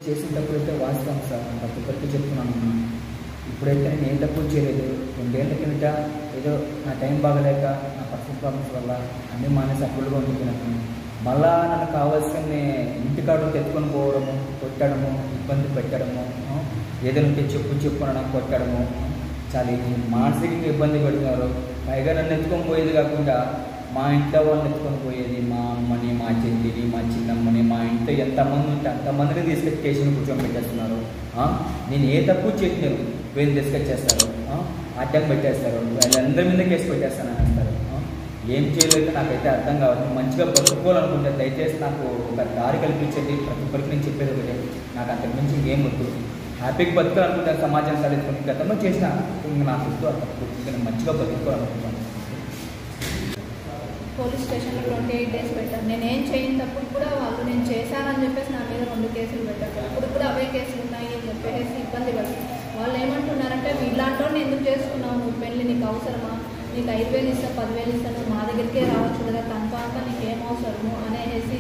చేసేటప్పుడైతే వాస్తవం సార్ నేను ప్రతి ఒక్కరికి చెప్తున్నాను. ఇప్పుడైతే నేను ఏ తప్పులు చేయలేదు. 2 ఏళ్ల కిందట ఏదో నా టైం బాగలేక నా పర్సనల్ ప్రాబ్లమ్స్ వల్ల అన్నీ మానేసి అప్పులుగా ఉంటున్నాను. మళ్ళా నాకు కావాల్సిన ఇంటికాడు ఎత్తుకొని పోవడము, కొట్టడము, ఇబ్బంది పెట్టడము, ఏదైనా ఉంటే చెప్పు అనడం, కొట్టడము, చాలా మానసికంగా ఇబ్బంది పెడుతున్నారు. పైగా నన్ను ఎత్తుకొని పోయేది కాకుండా మా ఇంట్లో వాళ్ళని ఎత్తుకొని పోయేది, మా అమ్మని, మా చెల్లిని, మా చిన్నమ్మని, మా ఇంట్లో ఎంతమంది ఉంటే అంతమందిని తీసుకొచ్చి కేసుని కూర్చోబెట్టేస్తున్నారు. నేను ఏ తప్పు చేయలేదు, వీళ్ళు తీసుకొచ్చేస్తారు, అడ్డం పెట్టేస్తారు, వాళ్ళందరి మీద కేసు పెట్టేస్తానని అంటారు. ఏం చేయలేదు నాకైతే అర్థం కావాలి. మంచిగా బతుకోవాలనుకుంటే దయచేసి నాకు ఒక దారి కల్పించండి. ప్రతి ఒక్కరికి నేను చెప్పేది ఒకటే, నాకు అంతకు మించి ఇంకేం వద్దు. హ్యాపీగా బతుకోవాలనుకుంటాను, సమాజం సాధించుకుని గతంలో చేసిన నాకు వద్దు. అంతకు నేను మంచిగా బతుకోవాలనుకుంటాను. పోలీస్ స్టేషన్లో 28 days పెట్టాను. నేనేం చేయనప్పుడు కూడా వాళ్ళు నేను చేశానని చెప్పేసి నా మీద 2 కేసులు పెట్టారు. ఇప్పుడు కూడా అవే కేసులు ఉన్నాయి అని చెప్పేసి ఇబ్బంది పడుతుంది. వాళ్ళు ఏమంటున్నారంటే ఇలాంటి వాడిని ఎందుకు చేసుకున్నావు, నువ్వు పెళ్ళి నీకు అవసరమా, నీకు 5,000 ఇస్తా 10,000 ఇస్తాను, మా దగ్గరికే రావచ్చు కదా, కన్ఫామ్గా నీకేం అవసరము అనేసి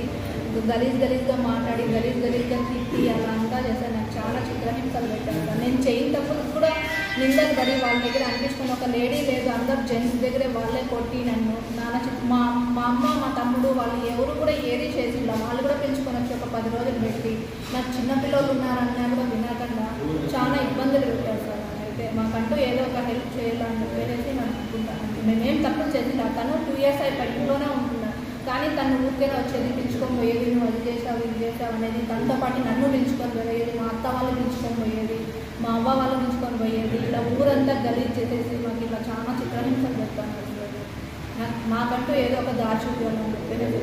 గలీజ్గా మాట్లాడి గలీజ్గా తిట్టి అలా అంతా చేశాను. నాకు చాలా చిత్రహింసలు పెట్టాను. నేను చేయనప్పుడు కూడా నిందలు పడి వాళ్ళ దగ్గర అనిపించుకుని ఒక లేడీ లేదు, అందరు జెంట్స్ దగ్గరే వాళ్ళే కొట్టి నన్ను మా అమ్మ మా తమ్ముడు వాళ్ళు ఎవరు కూడా ఏది చేసిందా, వాళ్ళు కూడా పెంచుకొని వచ్చి ఒక 10 రోజులు పెట్టి నాకు చిన్నపిల్లలు ఉన్నారన్నా కూడా వినకుండా చాలా ఇబ్బందులు పెట్టారు సార్. అయితే మాకంటూ ఏదో ఒక హెల్ప్ చేయాలని చెప్పేసి నేను అనుకుంటాను. మేమేం తప్పులు చేసిందా, తను 2 years అయిపోయి ఇంట్లోనే ఉంటున్నాను, కానీ తను ఊరికే వచ్చేది పిలుచుకొని పోయేది, నువ్వు అది చేసావు ఇది చేసావు అనేది. తనతో పాటు నన్ను పిలుచుకొని పోయేది, మా అత్త వాళ్ళు పిలుచుకొని పోయేది, మా అవ్వ వాళ్ళు పిలుచుకొని పోయేది. ఇలా ఊరంతా గలీజ్ చేసేసి మాకు ఇలా చాలా చిత్రహింసలు చెప్తాను. మాకంటూ ఏదో ఒక దారి చూపాలని చెప్పేసి